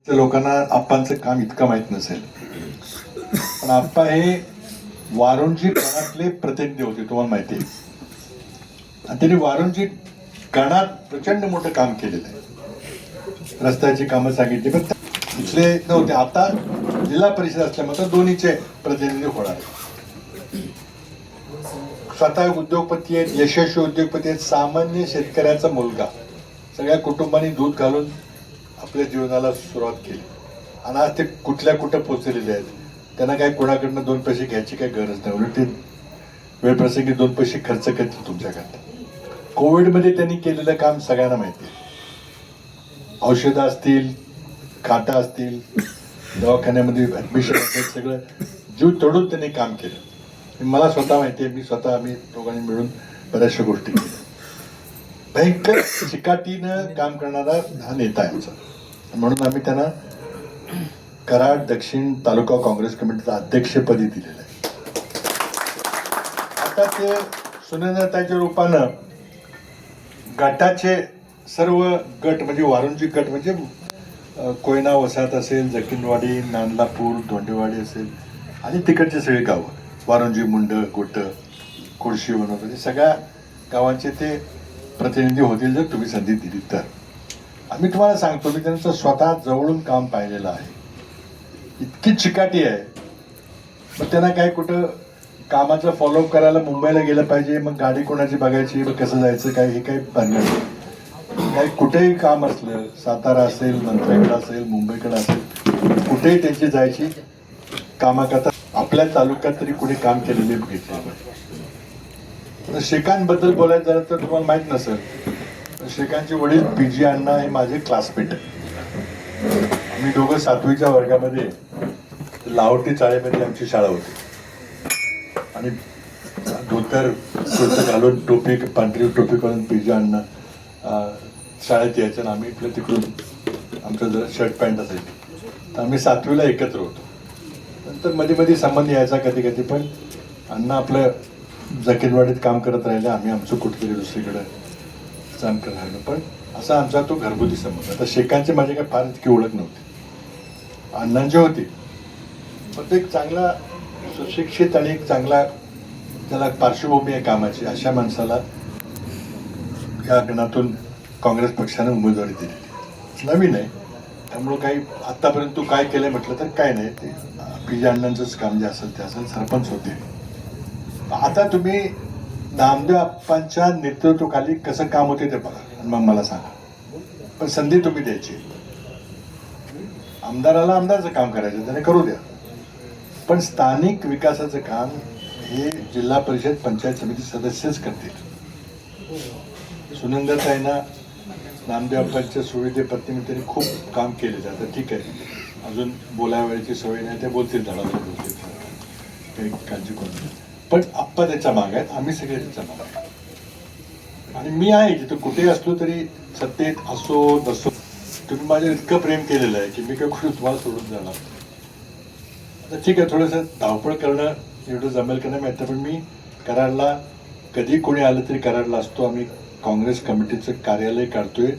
लोकांना आप्पांचं काम इतकं माहित नसेल, पण आप्पा हे वारुंजी गणातले प्रतिनिधी होते, तुम्हाला माहिती आहे. आणि त्यांनी वारुंजी गणात प्रचंड मोठं काम केलेलं आहे. रस्त्याची कामं सांगितली, पण इथले नव्हते. आता जिल्हा परिषद असल्यामुळे दोन्हीचे प्रतिनिधी होणार आहे. स्वतः उद्योगपती आहेत, यशस्वी उद्योगपती आहेत, सामान्य शेतकऱ्याचा मुलगा, सगळ्या कुटुंबांनी दूध घालून आपल्या जीवनाला सुरुवात केली आणि आज ते कुठल्या कुठं पोचलेले आहेत. त्यांना काय कोणाकडनं दोन पैसे घ्यायची काही गरज नाही, उलट ते वेळप्रसंगी दोन पैसे खर्च करतील तुमच्याकडनं. कोविडमध्ये त्यांनी केलेलं काम सगळ्यांना माहिती आहे. औषधं असतील, खाटा असतील, दवाखान्यामध्ये ऍडमिशन असेल, सगळं जीव तोडून त्यांनी काम केलं. मला स्वतः माहिती आहे, आम्ही दोघांनी मिळून बऱ्याचशा गोष्टी केल्या. भयंकर चिकाटीनं काम करणारा हा नेता आहे आमचा, म्हणून आम्ही त्यांना कराड दक्षिण तालुका काँग्रेस कमिटीचं अध्यक्षपदी दिलेलं आहे. आता ते सुनेंद्रताईच्या रूपानं गटाचे सर्व गट म्हणजे वारुंजी गट म्हणजे कोयना वसाहत असेल, जकीनवाडी, नांदलापूर, धोंडेवाडी असेल आणि तिकडचे सगळे गावं, वारुंजी, मुंड, गोट, कोळशी, वनवली, सगळ्या गावांचे ते प्रतिनिधी होतील जर तुम्ही संधी दिली तर. आम्ही तुम्हाला सांगतो, मी त्यांचं स्वतः जवळून काम पाहिलेलं आहे. इतकी चिकाटी आहे. मग त्यांना काय कुठं कामाचं फॉलोअप करायला मुंबईला गेलं पाहिजे, मग गाडी कोणाची बघायची, मग कसं जायचं काय, हे काही भानगड नाही. काय कुठेही काम असलं, सातारा असेल, मंत्रालय असेल, मुंबईकडे असेल, कुठेही त्यांची जायची कामाकरता. आपल्या तालुक्यात तरी कुणी काम केलेले बघितले. शेकांबद्दल बोलायचं झालं तर तुम्हाला माहित नसेल, शेकांचे वडील पीजी अण्णा हे माझे क्लासमेट आहे. आम्ही दोघं 7वीच्या वर्गामध्ये लाहोटी चाळेमध्ये आमची शाळा होती आणि धोतर घालून टोपी, पांढरी टोपी घालून पीजी अण्णा शाळेत यायचं आणि आम्ही इकडे तिकडून आमचं जर शर्ट पॅन्ट असायची. तर आम्ही 7वीला एकत्र होतो. नंतर मध्ये मध्ये संबंध यायचा कधी कधी, पण अण्णा आपलं जकीनवाडीत काम करत राहिले, आम्ही आमचं कुठेतरी दुसरीकडे काम करत राहिलो. पण असा आमचा तो घरगुती संबंध. आता शेकांची माझी काही फार इतकी ओळख नव्हती, अण्णांची होती. पण ते एक चांगला सुशिक्षित आणि एक चांगला त्याला पार्श्वभूमी आहे कामाची, अशा माणसाला या गणातून काँग्रेस पक्षाने उमेदवारी दिलेली. नवीन आहे त्यामुळं काही आतापर्यंत तू काय केलंय म्हटलं तर काय नाही, ते पीजी अण्णांचंच काम जे असेल ते असेल. सरपंच होते. आता तुम्ही नामदेव आप्पांच्या नेतृत्वाखाली कसं काम होते ते बघा आणि मग मला सांगा. पण संधी तुम्ही द्यायची. आमदाराला आमदारचं काम करायचं, त्याने करू द्या. पण स्थानिक विकासाचं काम हे जिल्हा परिषद पंचायत समिती सदस्यच करतील. सुनंदाताईंना नामदेव आप्पांच्या सुविधे पत्नीने त्यांनी खूप काम केले जातं. ठीक आहे, अजून बोलावयाची सवय नाही, ते बोलतील, धडाधड बोलतील, काही काळजी करू नये. पण आप्पा त्याच्या मागे आहेत, आम्ही सगळे त्याच्या मागे आहेत. आणि मी आहे तिथं कुठेही असलो तरी, सत्तेत असो नसो, तुम्ही माझ्यावर इतकं प्रेम केलेलं आहे की मी काय कुठे तुम्हाला सोडून जाणार. तर ठीक आहे, थोडंसं धावपळ करणं एवढं जमेल का नाही माहिती, पण मी कराडला कधी कोणी आलं तरी कराडला असतो. आम्ही काँग्रेस कमिटीचं कार्यालय काढतोय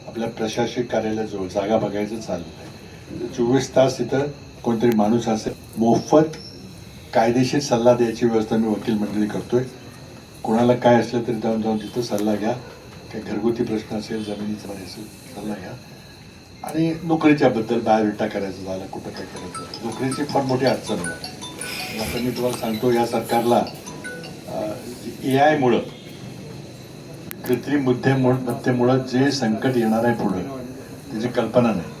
आपल्या प्रशासकीय कार्यालयाजवळ, जागा बघायचं चाललं आहे. 24 तास तिथं कोणतरी माणूस असेल. मोफत कायदेशीर सल्ला द्यायची व्यवस्था मी वकील मंडळी करतोय. कोणाला काय असलं तरी जाऊन तिथं सल्ला घ्या. काही घरगुती प्रश्न असेल, जमिनीचा असेल, सल्ला घ्या. आणि नोकरीच्याबद्दल बायोडेटा करायचं झालं, कुठं काय करायचं, नोकरीची फार मोठी अडचण होती. आता मी तुम्हाला सांगतो, या सरकारला AI मुळे, कृत्रिम बुद्धिमत्तेमुळं जे संकट येणार आहे पुढे, त्याची कल्पना नाही.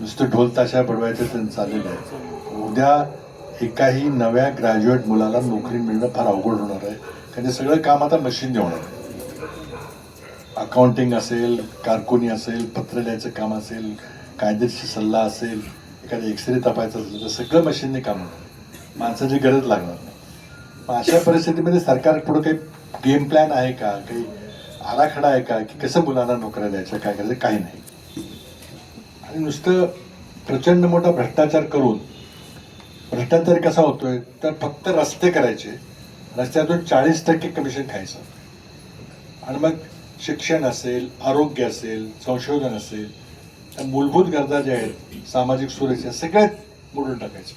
नुसतं ढोल ताशा बडवायचं त्यांचं चाललेलं आहे. उद्या एकाही नव्या ग्रॅज्युएट मुलाला नोकरी मिळणं फार अवघड होणार आहे, कारण ते सगळं काम आता मशीनने होणार आहे. अकाउंटिंग असेल, कारकुनी असेल, पत्र लिहायचं काम असेल, कायदेशीर सल्ला असेल, एखादं एक्सरे तपायचं असेल, तर सगळं मशीनने काम होणार, माणसाची गरज लागणार नाही. मग अशा परिस्थितीमध्ये सरकार पुढं काही गेम प्लॅन आहे का, काही आराखडा आहे का, की कसं मुलांना नोकऱ्या द्यायच्या, काय करायचं, काही नाही. आणि नुसतं प्रचंड मोठा भ्रष्टाचार करून, भ्रष्टाचार कसा होतोय तर फक्त रस्ते करायचे, रस्त्यातून 40% कमिशन खायचं, आणि मग शिक्षण असेल, आरोग्य असेल, संशोधन असेल, त्या मूलभूत गरजा ज्या आहेत सामाजिक सुरक्षा सगळ्यात मोडून टाकायचं.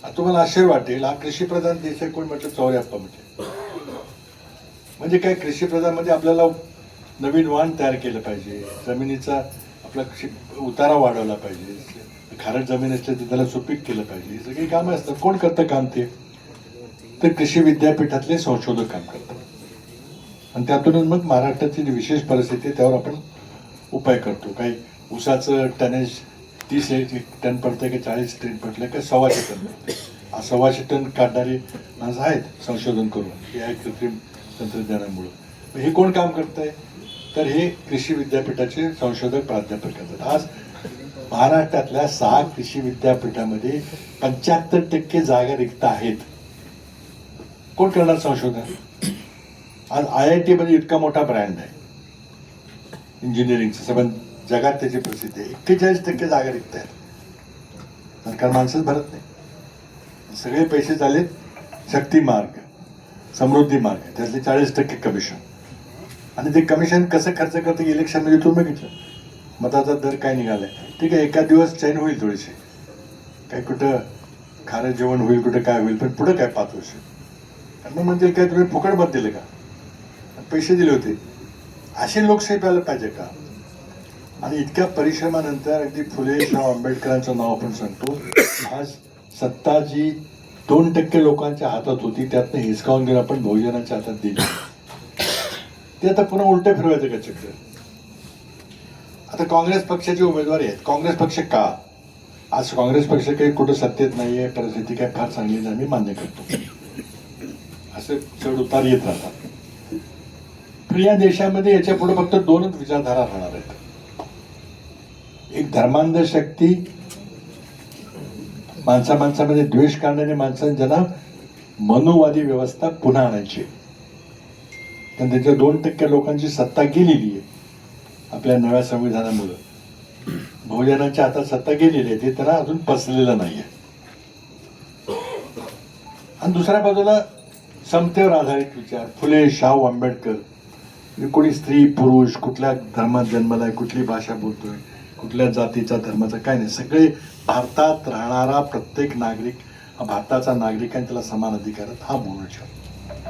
आता तुम्हाला आश्चर्य वाटेल, हा कृषीप्रधान देश आहे. कोण म्हटलं? चौऱ्याप्पा म्हणजे काय? कृषीप्रधान म्हणजे आपल्याला नवीन वाण तयार केलं पाहिजे, जमिनीचा आपला उतारा वाढवला पाहिजे, खारट जमीन असली तर त्याला सुपीक केलं पाहिजे. ही सगळी कामं असतात. कोण करतं काम ते? तर कृषी विद्यापीठातले संशोधक काम करतात. आणि त्यातूनच मग महाराष्ट्राची जी विशेष परिस्थिती आहे त्यावर आपण उपाय करतो. काही ऊसाचं टनेज 30 टन पडतं की 40 टन पडलं का 125 टन पडतं. 125 टन काढणारी माणसं आहेत संशोधन करून, हे आहे कृत्रिम तंत्रज्ञानामुळं. हे कोण काम करत आहे? तर हे कृषी विद्यापीठाचे संशोधक प्राध्यापक करतात. आज महाराष्ट्रातल्या 6 कृषी विद्यापीठामध्ये 75% जागा रिक्त आहेत. कोण करणार संशोधन? आज IIT मध्ये इतका मोठा ब्रँड आहे इंजिनिअरिंगचं, सगळं जगात त्याची प्रसिद्धी आहे. 41% जागा रिक्त आहेत. सरकार माणसंच भरत नाही. सगळे पैसे झालेत शक्ती मार्ग, समृद्धी मार्ग, त्यातले 40% कमिशन. आणि ते कमिशन कसं खर्च करतं? इलेक्शनमध्ये तुम्ही बघितलं मताचा दर काय निघालाय. ठीक आहे, एका दिवस चैन होईल थोडीशी, काय कुठं खारं जेवण होईल, कुठं काय होईल, पण पुढं काय 5 वर्ष मग म्हणतील काय तुम्ही फुकट मत दिले का, पैसे दिले होते. अशी लोकशाही प्यायला पाहिजे का? आणि इतक्या परिश्रमानंतर अगदी फुले शाह आंबेडकरांचं नाव आपण सांगतो. आज सत्ता जी 2% लोकांच्या हातात होती त्यातनं हिसकावून घेऊन आपण बहुजनांच्या हातात दिली. ते आता पुन्हा उलटे फिरवायचं का चक्र? आता काँग्रेस पक्षाचे उमेदवार आहेत. काँग्रेस पक्ष का? आज काँग्रेस पक्ष काही कुठं सत्तेत नाहीये, परिस्थिती काही फार चांगली नाही, मी मान्य करतो. असे चढ उतार येत राहतात. पण या देशामध्ये याच्या पुढे फक्त 2च विचारधारा राहणार आहेत. एक धर्मांध शक्ती, माणसामध्ये द्वेष करणारी माणसं, ज्यांना मनुवादी व्यवस्था पुन्हा आणायची. कारण त्याच्या 2% लोकांची सत्ता गेलेली आहे आपल्या नव्या संविधानामुळे. बहुजनांच्या हातात सत्ता गेलेली आहे, ते त्यांना अजून पचलेलं नाहीये. आणि दुसऱ्या बाजूला समतेवर आधारित विचार, फुले शाहू आंबेडकर. कोणी स्त्री पुरुष, कुठल्या धर्मात जन्मलाय, कुठली भाषा बोलतोय, कुठल्या जातीचा धर्माचा काय नाही, सगळे भारतात राहणारा प्रत्येक नागरिक हा भारताचा नागरिक आहे, त्याला समान अधिकार आहेत, हा मूळ विचार.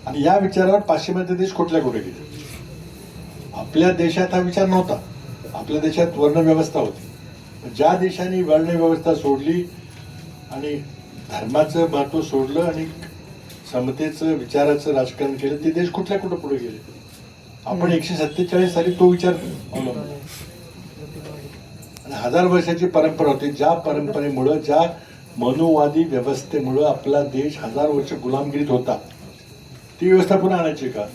आणि या विचारावर पाश्चिमात्य देश कुठे गेले? आपल्या देशात हा विचार नव्हता. आपल्या देशात वर्णव्यवस्था होती. ज्या देशाने वर्णव्यवस्था सोडली आणि धर्माचं महत्व सोडलं आणि समतेचं विचाराचं राजकारण केलं, ते देश कुठे पुढे गेले? आपण 147 साली तो विचार अवलंबला. आणि 1000 वर्षाची परंपरा होती. ज्या परंपरेमुळं, ज्या मनुवादी व्यवस्थेमुळं आपला देश 1000 वर्ष गुलामगिरीत होता, ती व्यवस्था पुन्हा आणायची का?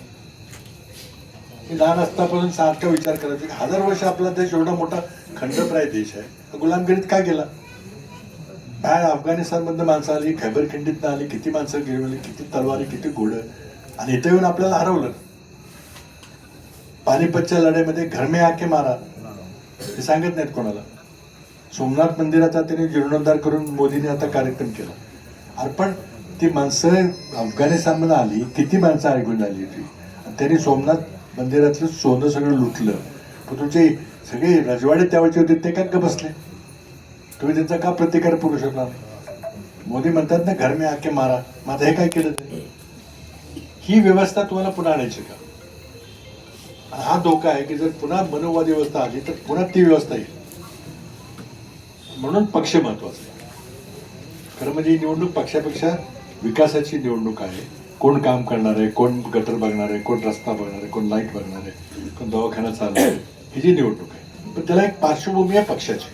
हे लहान असतापासून सारखा विचार करायचा की 1000 वर्ष आपला देश एवढा मोठा खंडप्राय देश आहे, गुलामगिरीत का गेला? बाहेर अफगाणिस्तानमधनं माणसं आली, खैबर खिंडीतनं आली, किती माणसं गिरवली, किती तलवारी, किती घोडं, आणि इथं येऊन आपल्याला हरवलं. पानिपतच्या लढाईमध्ये घर में आके मारा, हे सांगत नाहीत कोणाला. सोमनाथ मंदिराचा त्याने जीर्णोद्धार करून मोदीने आता कार्यक्रम केला. अरे पण ती माणसं अफगाणिस्तानमध्ये आली, किती माणसं ऐकून आली होती, त्यांनी सोमनाथ मंदिरातलं सोनं सगळं लुटलं. पण तुमचे सगळे रजवाडे त्यावेळचे होते ते का बसले? तुम्ही त्यांचा का प्रतिकार करू शकला? मोदी म्हणतात ना घर में आके मारा, मग आता हे काय केलं? ही व्यवस्था तुम्हाला पुन्हा आणायची का? हा धोका आहे की जर पुन्हा मनोवादी व्यवस्था आली तर पुन्हा ती व्यवस्था येईल. म्हणून पक्ष महत्वाचा आहे. खरं म्हणजे ही निवडणूक पक्षापेक्षा विकासाची निवडणूक आहे. कोण काम करणार आहे, कोण गटर बघणार आहे, कोण रस्ता बघणार आहे, कोण लाईट बघणार आहे, कोण दवाखाना चालणार आहे, ही जी निवडणूक आहे. पण त्याला एक पार्श्वभूमी आहे पक्षाची.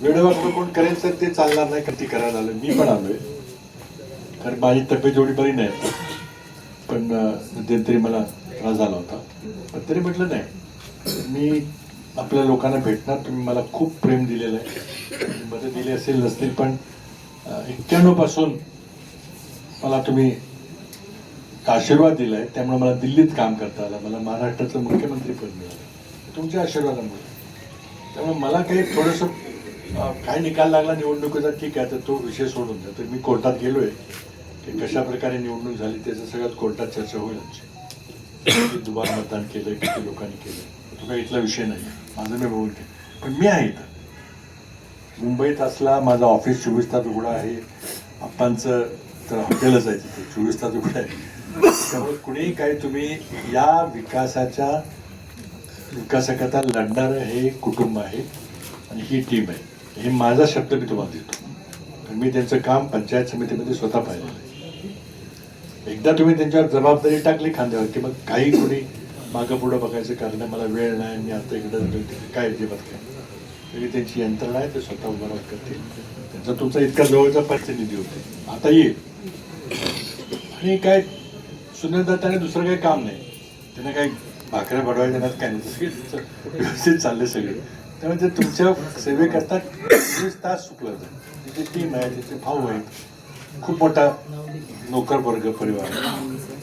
वेळेवर कोण करेल तर ते चालणार नाही, ती करायला आलं. मी पण आलोय, कारण माझी तब्येत एवढी बरी नाही, पण मध्यंतरी मला त्रास झाला होता. पण तरी म्हटलं नाही, मी आपल्या लोकांना भेटणार. तुम्ही मला खूप प्रेम दिलेलं आहे, मदत दिली असेल नसतील, पण 91 पासून मला तुम्ही आशीर्वाद दिलाय, त्यामुळे मला दिल्लीत काम करता आलं, मला महाराष्ट्राचं मुख्यमंत्री पद मिळालं तुमच्या आशीर्वादामुळे. त्यामुळे मला काही थोडंसं काय निकाल लागला निवडणुकीचा, ठीक आहे, तर तो विषय सोडून द्या. तर मी कोर्टात गेलोय की कशा प्रकारे निवडणूक झाली त्याचं सगळ्यात कोर्टात चर्चा होईल आमची. किती दुबार मतदान केलं, किती लोकांनी केलं, तो काही इथला विषय नाही, माझं मी बोलते. पण मी आहे इथं, मुंबईत असला माझं ऑफिस 24 तास उघडं आहे. आप्पांचं तर हॉटेलच आहे तिथे 24 तास उघडं आहे. त्यामुळे कुणीही काय तुम्ही या विकासाकरता लढणारं हे कुटुंब आहे आणि ही टीम आहे. हे माझा शब्द मी तुम्हाला देतो. कारण मी त्यांचं काम पंचायत समितीमध्ये स्वतः पाहिलेलं आहे. एकदा तुम्ही त्यांच्यावर जबाबदारी टाकली खांद्यावर की मग काही कोणी मागं पुढं बघायचं कारण मला वेळ नाही, मी आता इकडं काय अजिबात काय. तरी त्यांची यंत्रणा आहे, ते स्वतः उभं राहत करतील. त्यांचा तुमचा इतका जवळचा प्रतिनिधी होते, आता येईल. आणि काय सुनंदाताने दुसरं काही काम नाही, त्यांना काही भाकऱ्या बडवायच्या नाही, काय नाही, सगळे व्यवस्थित चालले सगळे. त्यामुळे ते तुमच्या सेवेकरता 24 तास चुकलं जातं. तिथे टीम आहे, तिथे भाऊ आहे, खूप मोठा नोकर वर्ग परिवार.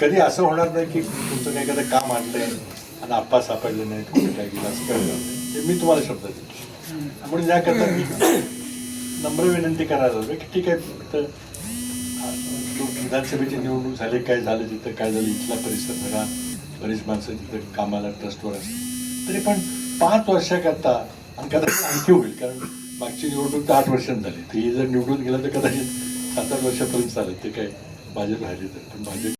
कधी असं होणार नाही की तुमचं काही एखादं काम आणलंय आणि आप्पा सापडले नाही, कुठे काय केलं असं कळलं नाही. ते मी तुम्हाला शब्द देतो. म्हणून याकरता मी नम्र विनंती करायला लागलो की ठीक आहे, फक्त विधानसभेची निवडणूक झाली, काय झालं तिथं, काय झालं इथला परिसर सगळा, बरीच माणसं तिथं कामाला ट्रस्टवर असते. तरी पण 5 वर्षाकरता आणि कदाचित आणखी होईल, कारण मागची निवडणूक तर 8 वर्षांनी झाली. तर ही जर निवडून गेलं तर कदाचित 7-8 वर्षापर्यंत चालेल. ते काय भाजप राहिले तर, पण भाजप